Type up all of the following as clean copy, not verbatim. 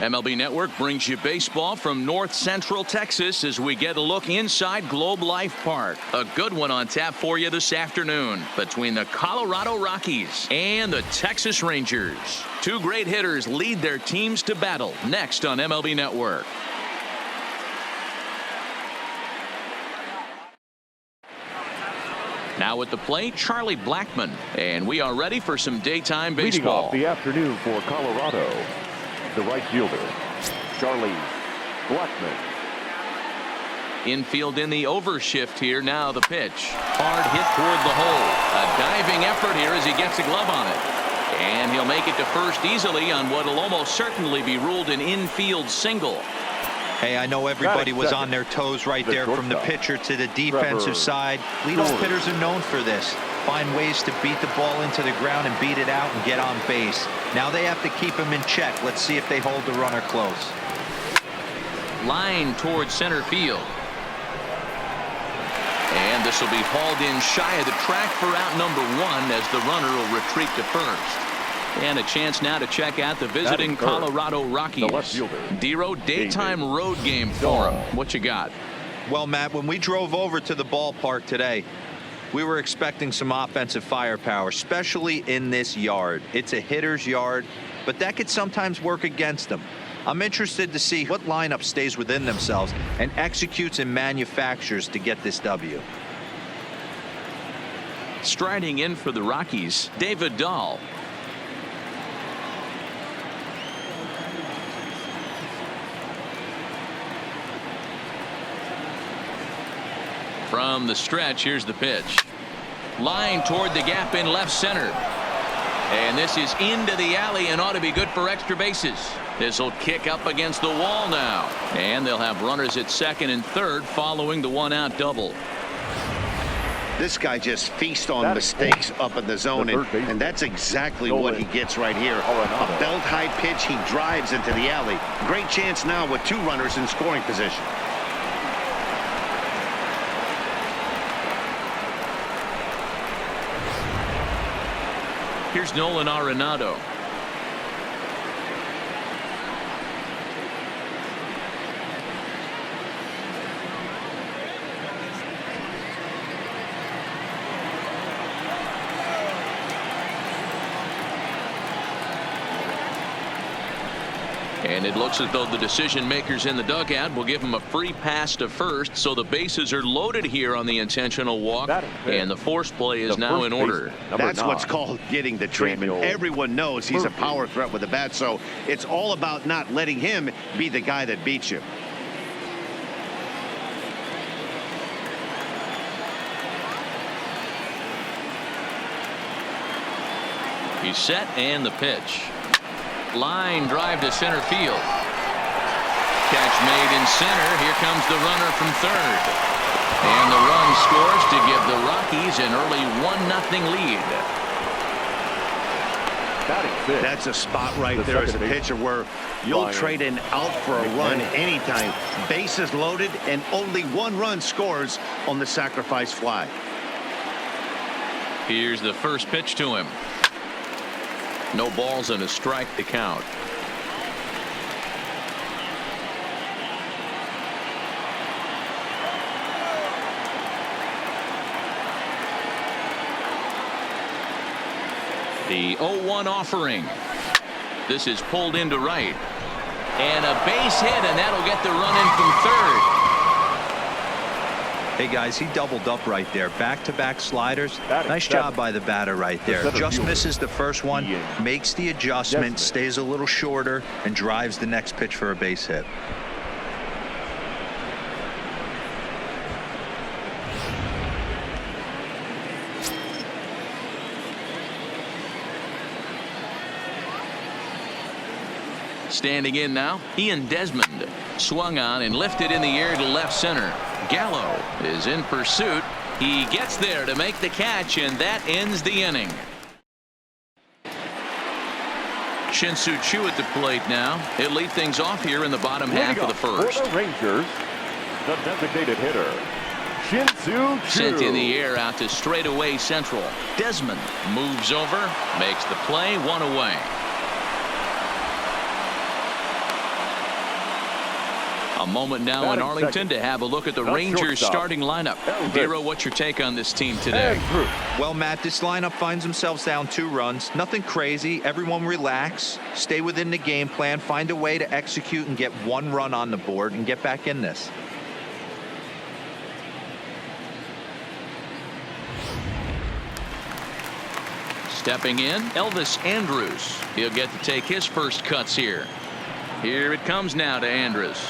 MLB Network brings you baseball from North Central Texas as we get a look inside Globe Life Park. A good one on tap for you this afternoon between the Colorado Rockies and the Texas Rangers. Two great hitters lead their teams to battle next on MLB Network. Now at the plate, Charlie Blackmon, and we are ready for some daytime baseball. Leading off the afternoon for Colorado, the right fielder, Charlie Blackmon. Infield in the overshift here. Now the pitch. Hard hit toward the hole. A diving effort here as he gets a glove on it. And he'll make it to first easily on what will almost certainly be ruled an infield single. Hey, I know everybody was on their toes right there from the pitcher to the defensive side. Leadoff hitters are known for this. Find ways to beat the ball into the ground and beat it out and get on base. Now they have to keep him in check. Let's see if they hold the runner close. Line towards center field. And this will be hauled in shy of the track for out number one as the runner will retreat to first. And a chance now to check out the visiting Colorado Rockies. Dero, daytime road game for them. What you got? Well, Matt, when we drove over to the ballpark today, we were expecting some offensive firepower, especially in this yard. It's a hitter's yard, but that could sometimes work against them. I'm interested to see what lineup stays within themselves and executes and manufactures to get this W. Striding in for the Rockies, David Dahl. From the stretch, here's the pitch. Line toward the gap in left center. And this is into the alley and ought to be good for extra bases. This will kick up against the wall now. And they'll have runners at second and third following the one-out double. This guy just feasts on mistakes up in the zone, and that's exactly what he gets right here. A belt-high pitch, he drives into the alley. Great chance now with two runners in scoring position. Here's Nolan Arenado. And it looks as though the decision makers in the dugout will give him a free pass to first, so the bases are loaded here on the intentional walk, and the force play is now in order. That's what's called getting the treatment. Everyone knows he's a power threat with the bat, so it's all about not letting him be the guy that beats you. He's set, and the pitch. Line drive to center field. Catch made in center. Here comes the runner from third. And the run scores to give the Rockies an early 1-0 lead. That's a spot right there as a pitcher where you'll trade an out for a run anytime. Bases loaded and only one run scores on the sacrifice fly. Here's the first pitch to him. No balls and a strike to count. The 0-1 offering. This is pulled into right. And a base hit, and that'll get the run in from third. Hey guys, he doubled up right there. Back-to-back sliders. Nice job by the batter right there. Just misses the first one, makes the adjustment, stays a little shorter, and drives the next pitch for a base hit. Standing in now, Ian Desmond. Swung on and lifted in the air to left center. Gallo is in pursuit. He gets there to make the catch, and that ends the inning. Shin-Soo Choo at the plate now. He'll lead things off here in the bottom half of the first. For the Rangers, the designated hitter, Shin-Soo Choo. Sent in the air out to straightaway central. Desmond moves over, makes the play, one away. A moment now in Arlington to have a look at the Rangers starting lineup. Vero, what's your take on this team today? Well, Matt, this lineup finds themselves down 2 runs. Nothing crazy. Everyone relax. Stay within the game plan. Find a way to execute and get 1 run on the board and get back in this. Stepping in, Elvis Andrus. He'll get to take his first cuts here. Here it comes now to Andrus.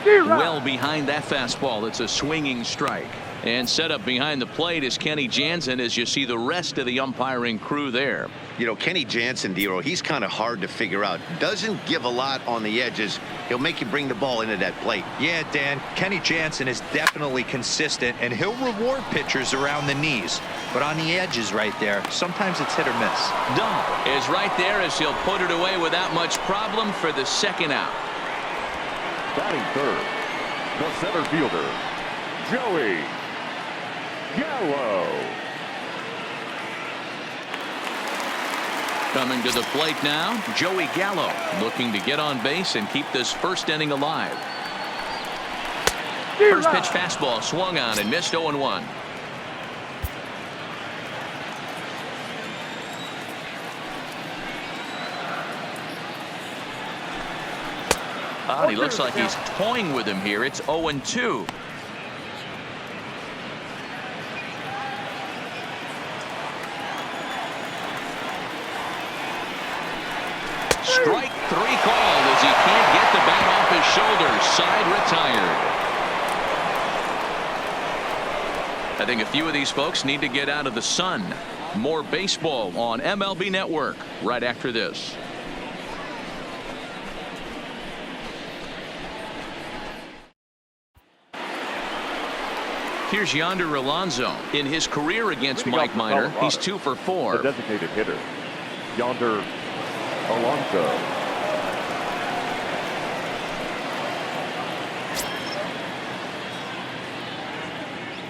Well behind that fastball. It's a swinging strike. And set up behind the plate is Kenny Jansen as you see the rest of the umpiring crew there. You know, Kenny Jansen, Dero, he's kind of hard to figure out. Doesn't give a lot on the edges. He'll make you bring the ball into that plate. Yeah, Dan, Kenny Jansen is definitely consistent, and he'll reward pitchers around the knees. But on the edges right there, sometimes it's hit or miss. Dahl is right there as he'll put it away without much problem for the second out. Batting third, the center fielder, Joey Gallo. Coming to the plate now, Joey Gallo looking to get on base and keep this first inning alive. First pitch fastball swung on and missed 0-1. He looks like he's toying with him here. It's 0-2. Strike 3 called as he can't get the bat off his shoulders. Side retired. I think a few of these folks need to get out of the sun. More baseball on MLB Network right after this. Here's Yonder Alonso. In his career against Mike Minor, he's 2 for 4. The designated hitter, Yonder Alonso.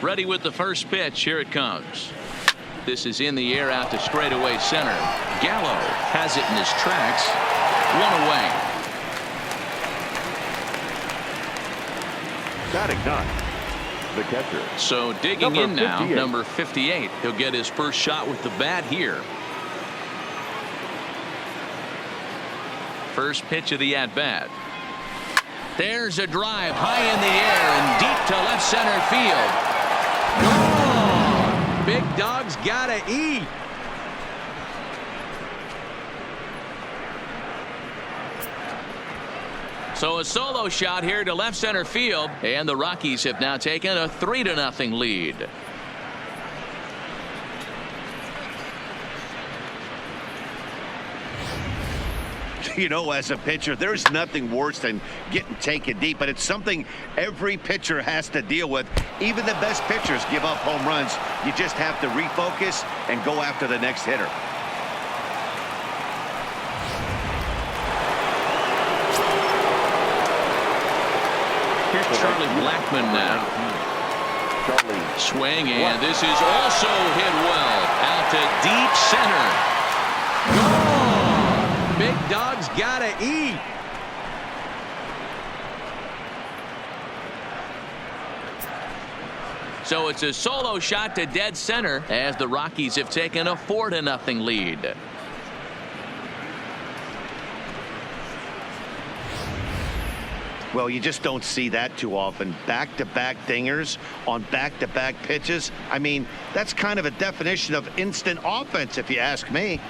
Ready with the first pitch. Here it comes. This is in the air out to straightaway center. Gallo has it in his tracks. 1 away. Batting 9. The catcher. So digging in now, number 58. He'll get his first shot with the bat here. First pitch of the at-bat. There's a drive high in the air and deep to left center field. Oh, big dog's gotta eat. So a solo shot here to left center field, and the Rockies have now taken a 3-0 lead. You know, as a pitcher, there's nothing worse than getting taken deep, but it's something every pitcher has to deal with. Even the best pitchers give up home runs. You just have to refocus and go after the next hitter. Here's Charlie Blackmon now. Swing, and this is also hit well. Out to deep center. Oh, big dog's gotta eat. So it's a solo shot to dead center as the Rockies have taken a 4-0 lead. Well, you just don't see that too often. Back-to-back dingers on back-to-back pitches. I mean, that's kind of a definition of instant offense, if you ask me.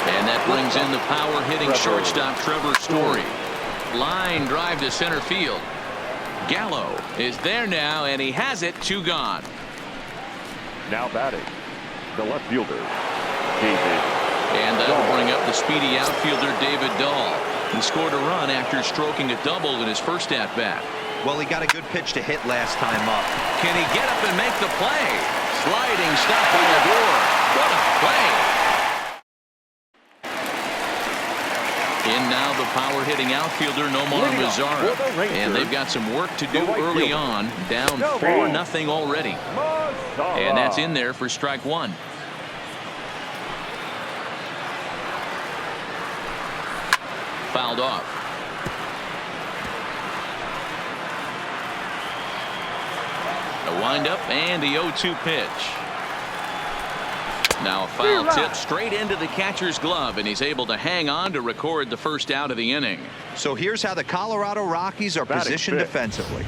And that brings in the power-hitting shortstop Trevor Story. Line drive to center field. Gallo is there now, and he has it. 2 gone. Now batting, the left fielder, David. And that'll bring up the speedy outfielder David Dahl. He scored a run after stroking a double in his first at-bat. Well, he got a good pitch to hit last time up. Can he get up and make the play? Sliding stop by the door. What a play. In now the power-hitting outfielder Nomar Mazara. And they've got some work to do early on. Down 4-0 already. And that's in there for strike 1. fouled off. A windup and the 0-2 pitch. Now a foul tip straight into the catcher's glove, and he's able to hang on to record the first out of the inning. So here's how the Colorado Rockies are positioned defensively.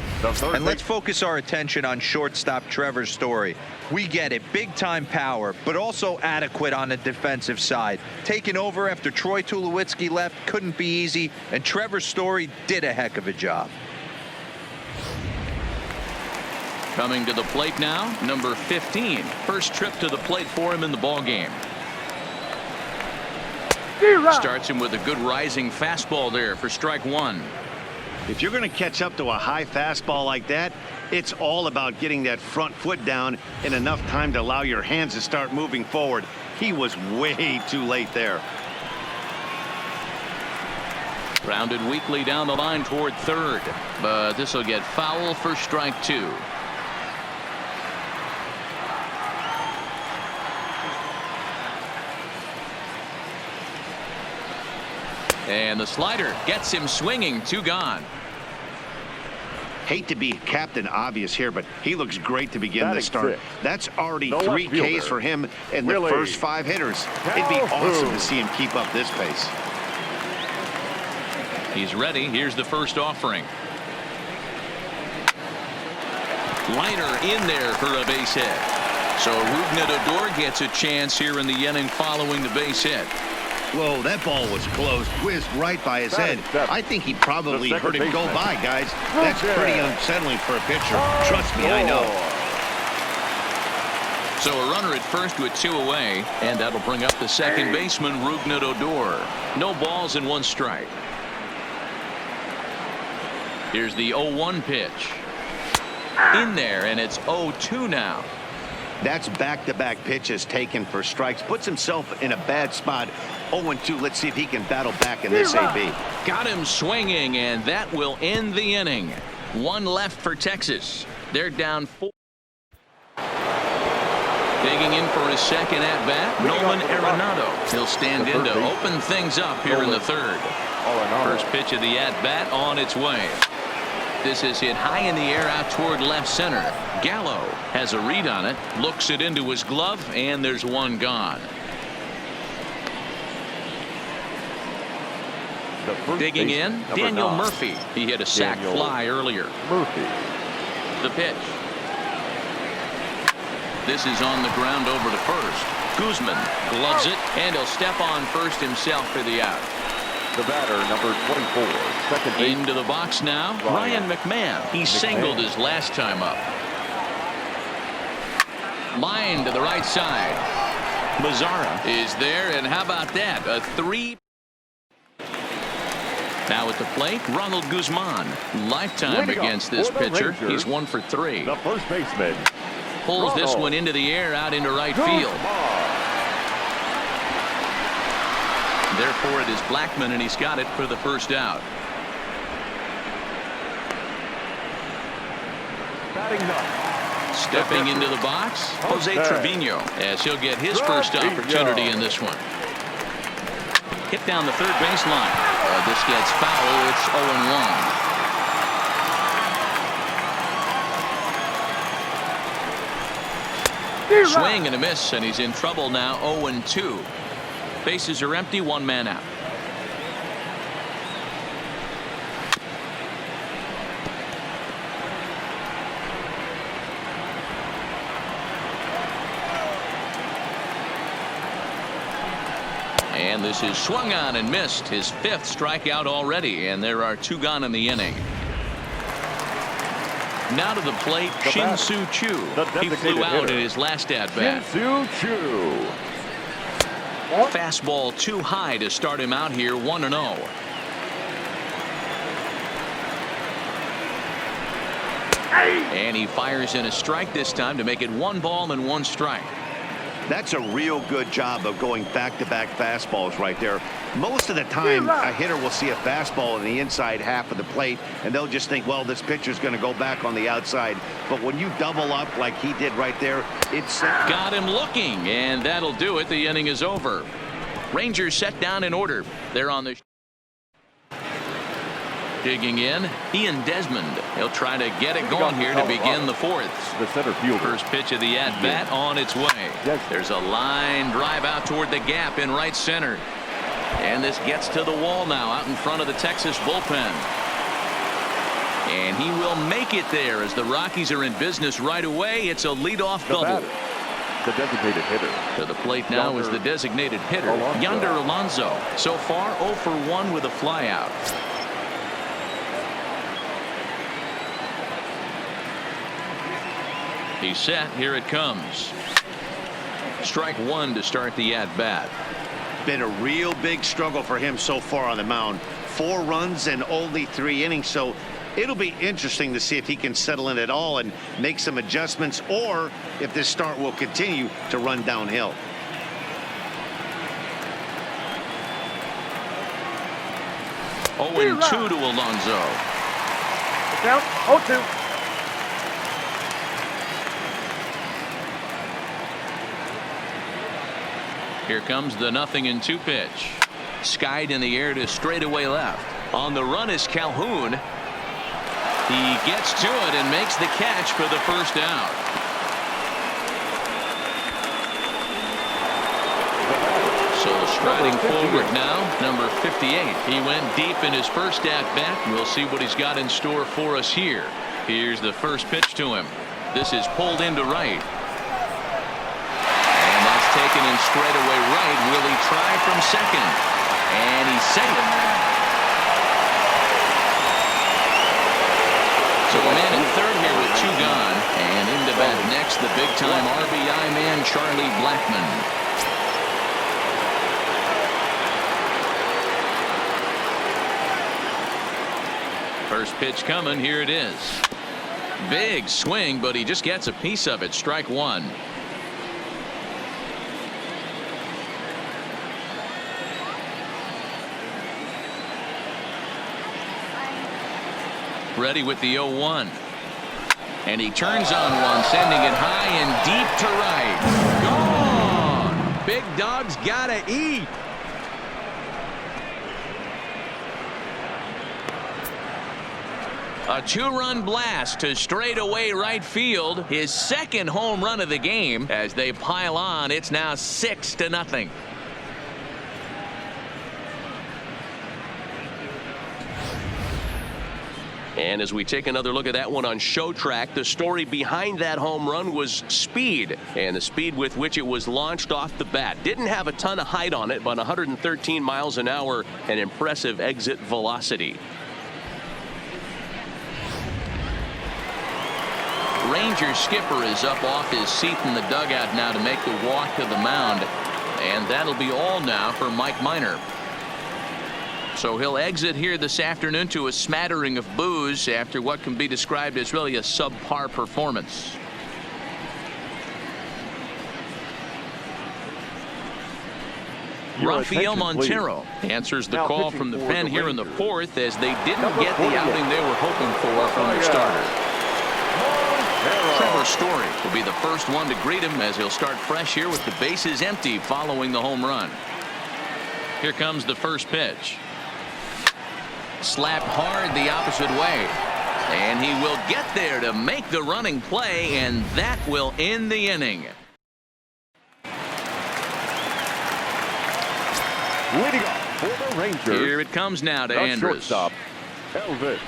And let's focus our attention on shortstop Trevor Story. We get it, big-time power, but also adequate on the defensive side. Taking over after Troy Tulowitzki left couldn't be easy, and Trevor Story did a heck of a job. Coming to the plate now, number 15. First trip to the plate for him in the ballgame. Starts him with a good rising fastball there for strike one. If you're going to catch up to a high fastball like that, it's all about getting that front foot down in enough time to allow your hands to start moving forward. He was way too late there. Grounded weakly down the line toward third, but this will get foul for strike two. And the slider gets him swinging. Two gone. Hate to be Captain Obvious here, but he looks great to begin the start. That's already 3 Ks for him in the first 5 hitters. It'd be awesome to see him keep up this pace. He's ready. Here's the first offering. Liner in there for a base hit. So Rougned gets a chance here in the inning following the base hit. Whoa, that ball was close, whizzed right by his head. I think he probably heard him go by, guys. That's pretty unsettling for a pitcher. Trust me, I know. So a runner at first with 2 away, and that'll bring up the second baseman, Rougned Odor. No balls and 1 strike. Here's the 0-1 pitch. In there, and it's 0-2 now. That's back-to-back pitches taken for strikes. Puts himself in a bad spot. 0-2. Let's see if he can battle back in this AB. Got him swinging, and that will end the inning. 1 left for Texas. They're down 4. Digging in for his second at-bat, Nolan Arenado. He'll stand in to open things up here in the third. First pitch of the at-bat on its way. This is hit high in the air out toward left center. Gallo has a read on it, looks it into his glove, and there's 1 gone. Digging in, Daniel Murphy. He hit a sac fly earlier. The pitch. This is on the ground over to first. Guzman gloves it, and he'll step on first himself for the out. The batter, number 24, second base. Into the box now, Ryan McMahon. He singled his last time up. Line to the right side. Mazzara is there, and how about that? A 3. Now at the plate, Ronald Guzman. Lifetime against this pitcher. He's 1 for 3. The first baseman pulls this one into the air out into right field. Therefore, it is Blackman, and he's got it for the first out. Stepping into the box, Jose Trevino, as he'll get his first opportunity in this one. Hit down the third baseline. This gets foul. It's 0-1. Swing and a miss, and he's in trouble now. 0-2. Bases are empty, 1 man out. And this is swung on and missed. His 5th strikeout already, and there are 2 gone in the inning. Now to the plate, Shin-Soo Choo. He flew out in his last at-bat. Shin-Soo Choo. Fastball too high to start him out here, 1-0. And he fires in a strike this time to make it 1 ball and 1 strike. That's a real good job of going back-to-back fastballs right there. Most of the time, a hitter will see a fastball in the inside half of the plate, and they'll just think, well, this pitcher's going to go back on the outside. But when you double up like he did right there, it's... Got him looking, and that'll do it. The inning is over. Rangers set down in order. They're on the... Digging in, Ian Desmond. He'll try to get it going here to begin the fourth. The center fielder. First pitch of the at-bat on its way. There's a line drive out toward the gap in right center. And this gets to the wall now out in front of the Texas bullpen. And he will make it there as the Rockies are in business right away. It's a leadoff double. The designated hitter. To the plate now is the designated hitter, Yonder Alonso. So far 0 for 1 with a flyout. He's set. Here it comes. Strike one to start the at-bat. Been a real big struggle for him so far on the mound. 4 runs in only 3 innings, so it'll be interesting to see if he can settle in at all and make some adjustments, or if this start will continue to run downhill. Oh, and 2 to Alonso. Down 0-2. Here comes the 0-2 pitch. Skied in the air to straightaway left. On the run is Calhoun. He gets to it and makes the catch for the first out. So striding forward now, number 58. He went deep in his first at-bat. We'll see what he's got in store for us here. Here's the first pitch to him. This is pulled into right. Taken in straight away right. Will he try from second? And he's safe. So a man in third here with 2 gone. And into bat next, the big-time RBI man, Charlie Blackmon. First pitch coming. Here it is. Big swing, but he just gets a piece of it. Strike one. Ready with the 0-1. And he turns on one, sending it high and deep to right. Gone. Big dog's gotta eat. A 2-run blast to straightaway right field. His second home run of the game. As they pile on, it's now 6-0. And as we take another look at that one on Show Track, the story behind that home run was speed, and the speed with which it was launched off the bat. Didn't have a ton of height on it, but 113 miles an hour, an impressive exit velocity. Rangers skipper is up off his seat in the dugout now to make the walk to the mound, and that'll be all now for Mike Minor. So he'll exit here this afternoon to a smattering of boos after what can be described as really a subpar performance. Rafael Montero answers the call from the pen here in the fourth, as they didn't get the outing they were hoping for from their starter. Trevor Story will be the first one to greet him, as he'll start fresh here with the bases empty following the home run. Here comes the first pitch. Slapped hard the opposite way, and he will get there to make the running play, and that will end the inning. Leading off for the Rangers. Here it comes now to Andrus. Shortstop, Elvis.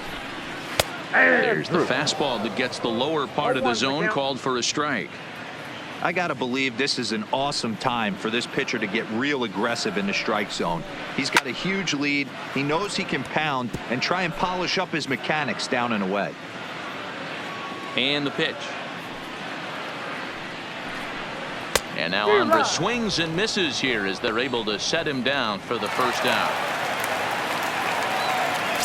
There's the fastball that gets the lower part of the zone, called for a strike. I got to believe this is an awesome time for this pitcher to get real aggressive in the strike zone. He's got a huge lead. He knows he can pound and try and polish up his mechanics down and away. And the pitch. And now Andrus swings and misses here as they're able to set him down for the first out.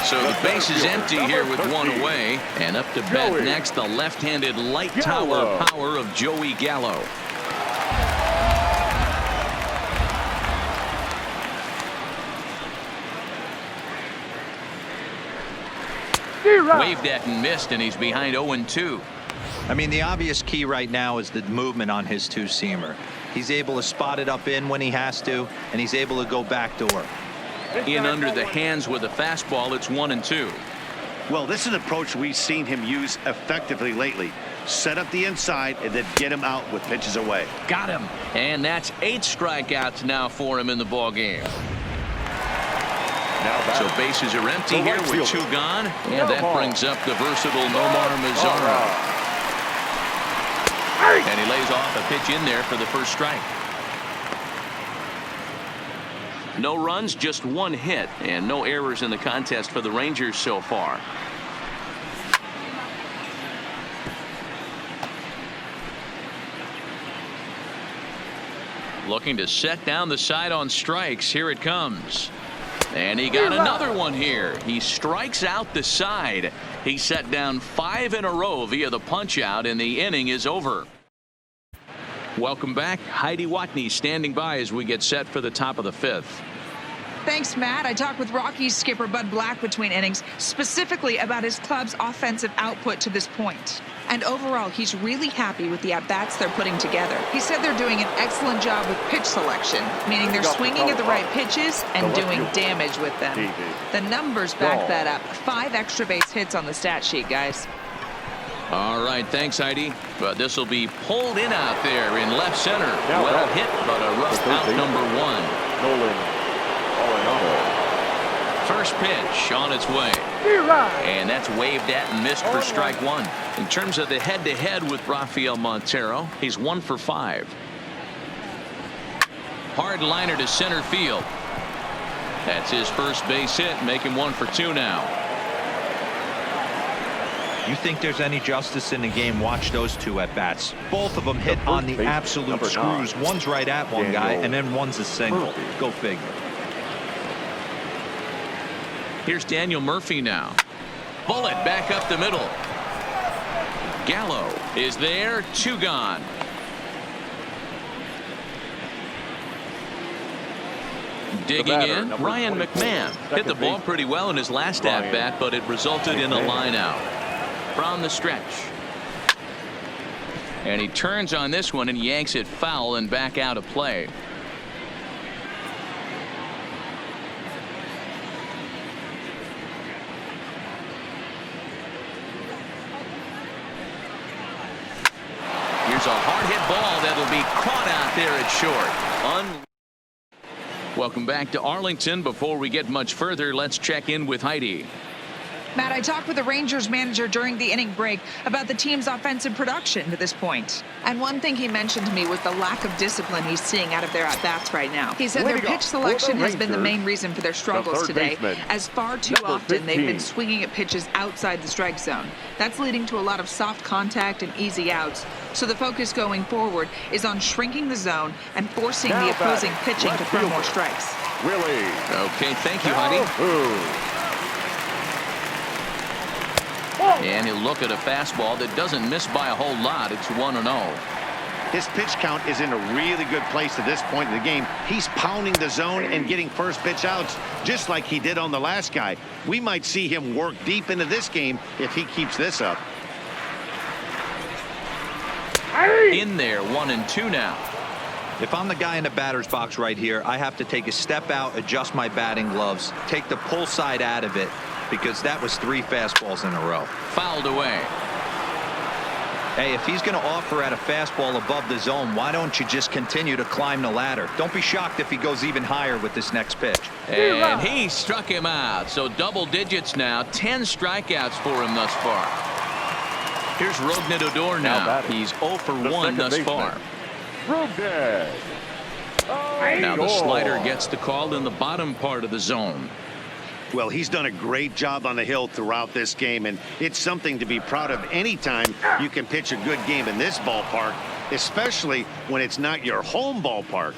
So the base is empty here with 1 away, and up to bat next, the left-handed light tower power of Joey Gallo. Waved at and missed, and he's behind 0-2. I mean, the obvious key right now is the movement on his 2-seamer. He's able to spot it up in when he has to, and he's able to go backdoor. In under the hands with a fastball, it's 1-2. Well, this is an approach we've seen him use effectively lately. Set up the inside and then get him out with pitches away. Got him. And that's 8 strikeouts now for him in the ball game. So bases are empty here with 2 gone. And that brings up the versatile Nomar Mazara. And he lays off a pitch in there for the first strike. No runs, just 1 hit, and no errors in the contest for the Rangers so far. Looking to set down the side on strikes. Here it comes. And he got another one here. He strikes out the side. He set down 5 in a row via the punch out, and the inning is over. Welcome back. Heidi Watney standing by as we get set for the top of the 5th. Thanks, Matt. I talked with Rockies skipper Bud Black between innings, specifically about his club's offensive output to this point. And overall, he's really happy with the at-bats they're putting together. He said they're doing an excellent job with pitch selection, meaning they're swinging at the right pitches and doing damage with them. The numbers back that up. 5 extra base hits on the stat sheet, guys. All right, thanks, Heidi. But this will be pulled in out there in left center. Well hit, but a rough out number 1. First pitch on its way. And that's waved at and missed for strike 1. In terms of the head-to-head with Rafael Montero, he's 1 for 5. Hard liner to center field. That's his first base hit, making 1 for 2 now. You think there's any justice in the game? Watch those 2 at bats. Both of them hit on the absolute screws. One's right at one guy, and then one's a single. Go figure. Here's Daniel Murphy now. Bullet back up the middle. Gallo is there. 2 gone. Digging in, Ryan McMahon hit the ball pretty well in his last at-bat, but it resulted in a line out from the stretch. And he turns on this one and yanks it foul and back out of play. Here's a hard hit ball that'll be caught out there at short. Welcome back to Arlington. Before we get much further, let's check in with Heidi. Matt, I talked with the Rangers manager during the inning break about the team's offensive production to this point. And one thing he mentioned to me was the lack of discipline he's seeing out of their at-bats right now. He said their pitch selection has been the main reason for their struggles today, as far too often they've been swinging at pitches outside the strike zone. That's leading to a lot of soft contact and easy outs. So the focus going forward is on shrinking the zone and forcing the opposing pitching to throw more strikes. Really? Okay, thank you, Heidi. And he'll look at a fastball that doesn't miss by a whole lot. It's 1-0. His pitch count is in a really good place at this point in the game. He's pounding the zone and getting first pitch outs just like he did on the last guy. We might see him work deep into this game if he keeps this up. In there, 1-2 now. If I'm the guy in the batter's box right here, I have to take a step out, adjust my batting gloves, take the pull side out of it, because that was 3 fastballs in a row. Fouled away. Hey, if he's going to offer at a fastball above the zone, why don't you just continue to climb the ladder? Don't be shocked if he goes even higher with this next pitch. And he struck him out. So double digits now. 10 strikeouts for him thus far. Here's Rougned Odor now. He's 0 for 1 thus far. Now the slider gets the call in the bottom part of the zone. Well, he's done a great job on the hill throughout this game, and it's something to be proud of anytime you can pitch a good game in this ballpark, especially when it's not your home ballpark.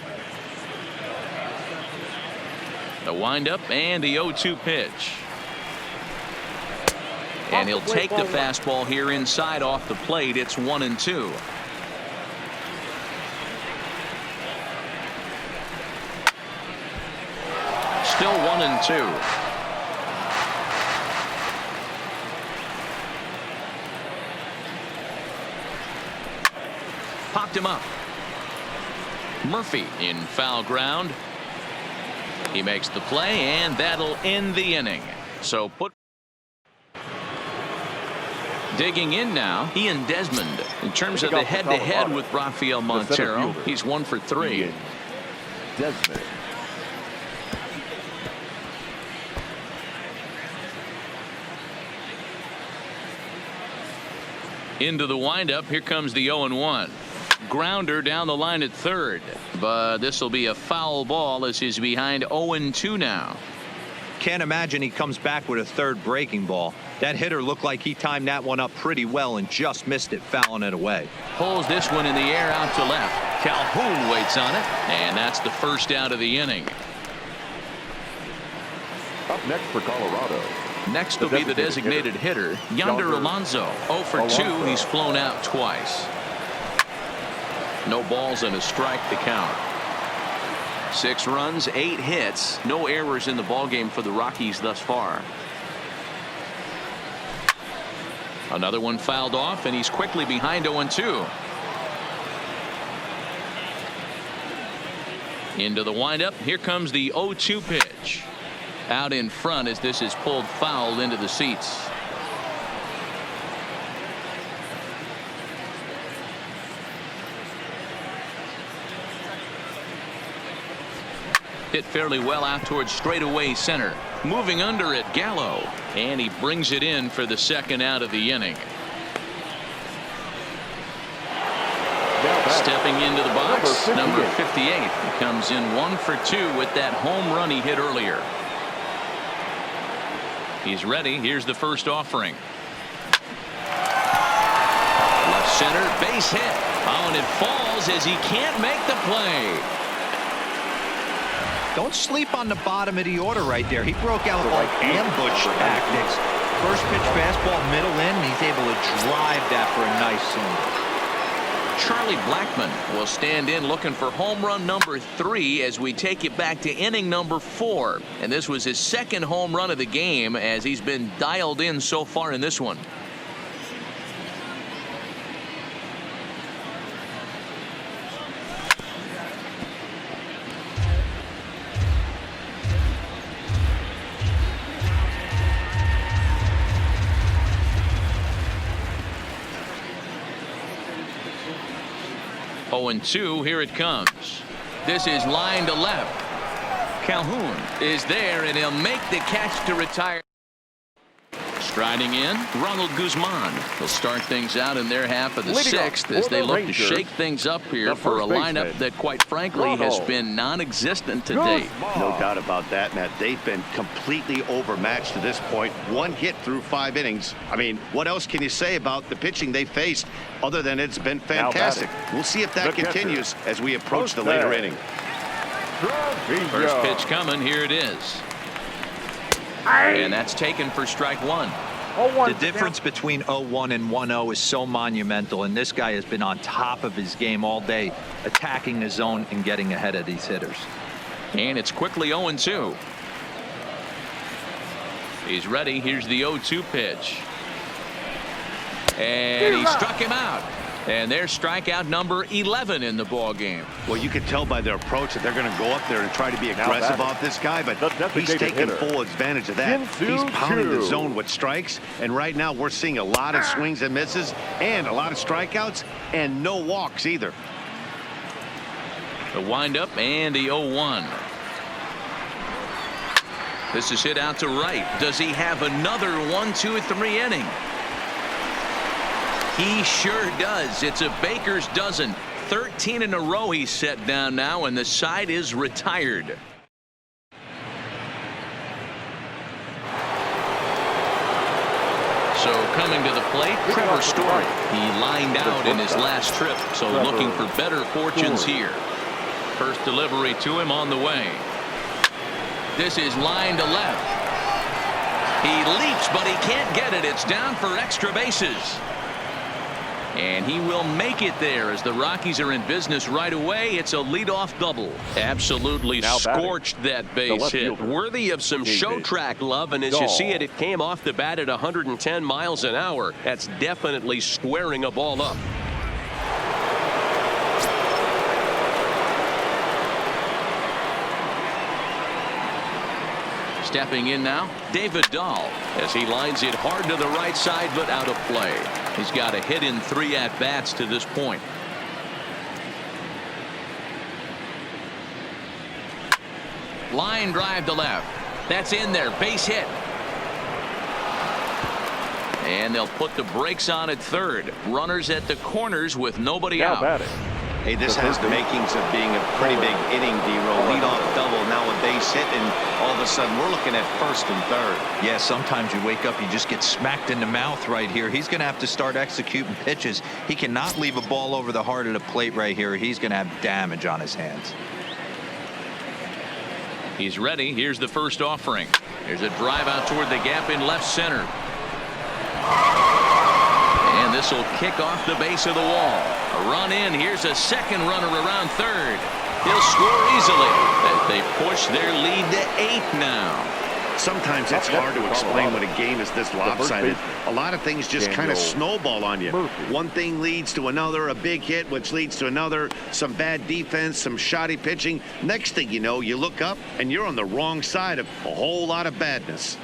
The windup and the 0-2 pitch. And he'll take the fastball here inside off the plate. It's 1-2. Still 1-2. Popped him up. Murphy in foul ground. He makes the play, and that'll end the inning. So put Digging in now, Ian Desmond. In terms of the head-to-head with Rafael Montero, he's 1 for 3. Ian Desmond. Into the windup. Here comes the 0-1. Grounder down the line at third. But this will be a foul ball as he's behind 0-2 now. Can't imagine he comes back with a third breaking ball. That hitter looked like he timed that one up pretty well and just missed it, fouling it away. Pulls this one in the air out to left. Calhoun waits on it, and that's the first out of the inning. Up next for Colorado. Next will be the designated hitter, Yonder Alonso. 0 for 2. He's flown out twice. No balls and a strike to count. 6 runs, 8 hits, no errors in the ballgame for the Rockies thus far. Another one fouled off, and he's quickly behind 0-2. Into the windup. Here comes the 0-2 pitch. Out in front as this is pulled foul into the seats. Hit fairly well out towards straightaway center. Moving under it, Gallo. And he brings it in for the second out of the inning. Stepping into the box, number 58. He comes in 1 for 2 with that home run he hit earlier. He's ready. Here's the first offering. Left center, base hit. Oh, and it falls as he can't make the play. Don't sleep on the bottom of the order right there. He broke out like ambush tactics. First pitch fastball, middle in, and he's able to drive that for a nice single. Charlie Blackmon will stand in looking for home run number 3 as we take it back to inning number 4. And this was his second home run of the game as he's been dialed in so far in this one. And 2. Here it comes. This is line to left. Calhoun is there, and he'll make the catch to retire. Striding in, Ronald Guzman will start things out in their half of the 6th as they look to shake things up here for a lineup that, quite frankly, has been non-existent to date. No doubt about that, Matt. They've been completely overmatched to this point. 1 hit through 5 innings. I mean, what else can you say about the pitching they faced other than it's been fantastic? We'll see if that continues as we approach the later inning. First pitch coming. Here it is. And that's taken for strike 1. The difference between 0-1 and 1-0 is so monumental, and this guy has been on top of his game all day, attacking the zone and getting ahead of these hitters. And it's quickly 0-2. He's ready. Here's the 0-2 pitch. And he struck him out. And there's strikeout number 11 in the ball game. Well, you can tell by their approach that they're going to go up there and try to be aggressive off this guy, but he's taking full advantage of that. He's pounding the zone with strikes, and right now we're seeing a lot of swings and misses and a lot of strikeouts and no walks either. The windup and the 0-1. This is hit out to right. Does he have another 1-2-3 inning? He sure does. It's a baker's dozen. 13 in a row he's set down now, and the side is retired. So coming to the plate, Trevor Story. He lined out in his last trip, so looking for better fortunes here. First delivery to him on the way. This is line to left. He leaps, but he can't get it. It's down for extra bases. And he will make it there as the Rockies are in business right away. It's a leadoff double. Absolutely scorched that base hit. Worthy of some show track love. And as you see it, it came off the bat at 110 miles an hour. That's definitely squaring a ball up. Stepping in now, David Dahl, as he lines it hard to the right side, but out of play. He's got a hit in 3 at-bats to this point. Line drive to left. That's in there. Base hit. And they'll put the brakes on at third. Runners at the corners with nobody Now out. batting. Hey, this has the makings of being a pretty big inning, D-roll. Leadoff double, now a base hit, and all of a sudden we're looking at first and third. Yeah, sometimes you wake up, you just get smacked in the mouth right here. He's going to have to start executing pitches. He cannot leave a ball over the heart of the plate right here. He's going to have damage on his hands. He's ready. Here's the first offering. There's a drive out toward the gap in left center. And this will kick off the base of the wall. A run in. Here's a second runner around third. He'll score easily as they push their lead to 8 now. Sometimes it's hard to explain when a game is this lopsided. A lot of things just kind of snowball on you. One thing leads to another, a big hit, which leads to another, some bad defense, some shoddy pitching. Next thing you know, you look up and you're on the wrong side of a whole lot of badness.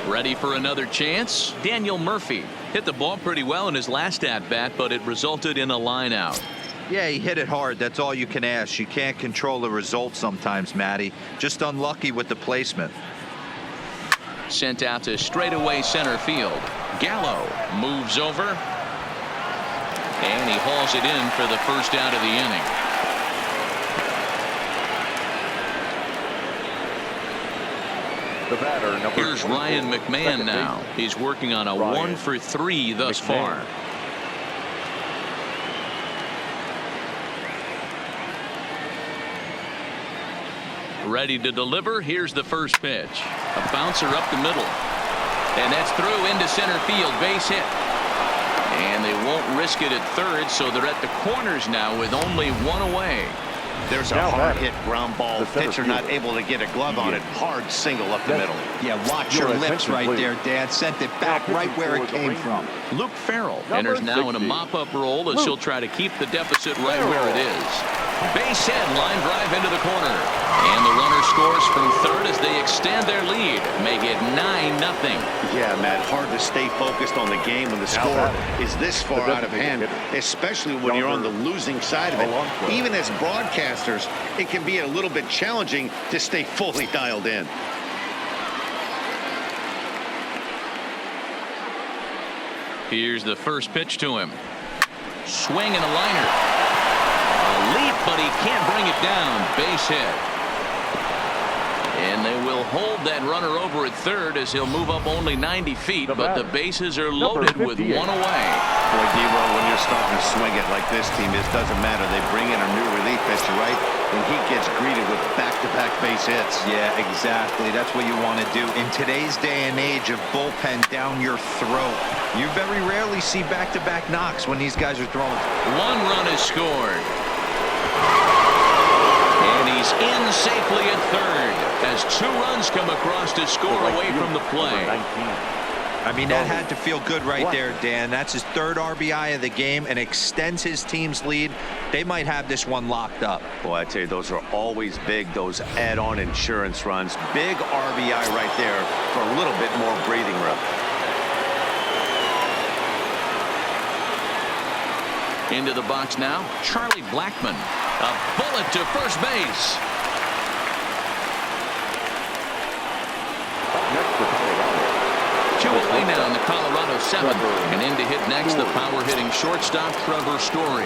Ready for another chance? Daniel Murphy hit the ball pretty well in his last at-bat, but it resulted in a line out. Yeah, he hit it hard. That's all you can ask. You can't control the result sometimes, Matty. Just unlucky with the placement. Sent out to straightaway center field. Gallo moves over. And he hauls it in for the first out of the inning. The batter, number Here's 24, Ryan McMahon now. He's working on a 1 for 3 thus far. Ready to deliver. Here's the first pitch. A bouncer up the middle. And that's through into center field. Base hit. And they won't risk it at third, so they're at the corners now with only 1 away. There's a hard hit ground ball. Pitcher not able to get a glove on it. Hard single up the middle. Yeah, watch your lips right there, Dad. Sent it back right where it came from. Luke Farrell enters now in a mop-up role as he'll try to keep the deficit right where it is. Base hit, line drive into the corner. And the runner scores from third as they extend their lead. Make it 9-0. Yeah, Matt, hard to stay focused on the game when the score is this far out of hand, especially when you're on the losing side of it. Even as broadcasters, it can be a little bit challenging to stay fully dialed in. Here's the first pitch to him. Swing and a liner. A leap, but he can't bring it down. Base hit. And they will hold that runner over at third as he'll move up only 90 feet, but the bases are loaded with 1 away. Boy, D-Roll, when you're starting to swing it like this team is, doesn't matter. They bring in a new relief pitcher, right? And he gets greeted with back-to-back base hits. Yeah, exactly. That's what you want to do. In today's day and age of bullpen down your throat, you very rarely see back-to-back knocks when these guys are throwing. 1 run is scored. And he's in safely at third as 2 runs come across to score away from the play. I mean, that had to feel good right there, Dan. That's his 3rd RBI of the game and extends his team's lead. They might have this one locked up. Boy, I tell you, those are always big, those add-on insurance runs. Big RBI right there for a little bit more breathing room. Into the box now, Charlie Blackmon. A bullet to first base. Two away now in the Colorado 7th. And in to hit next, the power-hitting shortstop, Trevor Story.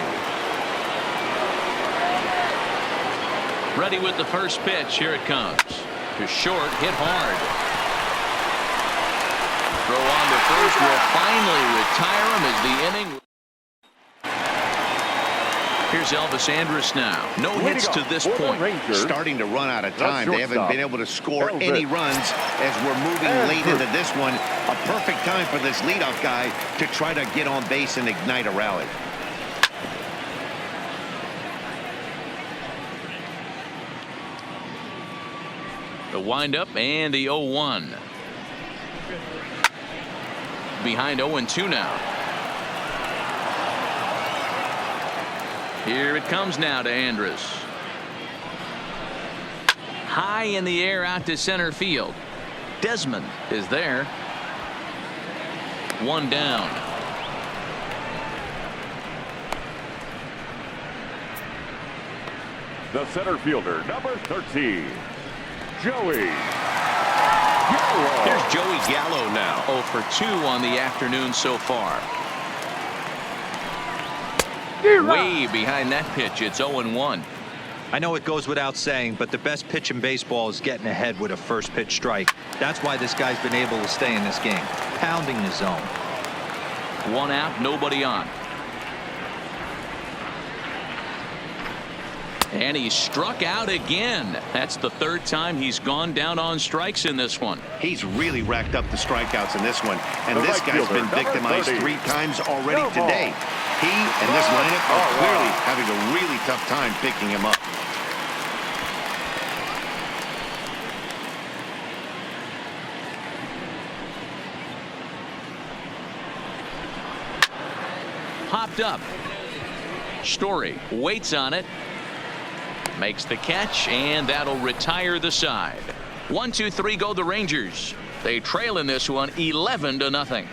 Ready with the first pitch. Here it comes. To short, hit hard. Throw on to first will finally retire him as the inning. Here's Elvis Andrus now. No hits to this point. Starting to run out of time. They haven't been able to score any runs as we're moving late into this one. A perfect time for this leadoff guy to try to get on base and ignite a rally. The windup and the 0-1. Behind 0-2 now. Here it comes now to Andrus. high in the air out to center field. Desmond is there. One down. The center fielder, number 13, Joey. Here's Joey Gallo now. 0 for 2 on the afternoon so far. Way behind that pitch. It's 0-1. I know it goes without saying, but the best pitch in baseball is getting ahead with a first pitch strike. That's why this guy's been able to stay in this game, pounding the zone. 1 out, nobody on. And he struck out again. That's the 3rd time he's gone down on strikes in this one. He's really racked up the strikeouts in this one, and this guy's been victimized 3 times already today. He and this lineup are clearly having a really tough time picking him up. Popped up. Story waits on it. Makes the catch, and that'll retire the side. 1-2-3 go the Rangers. They trail in this one 11-0.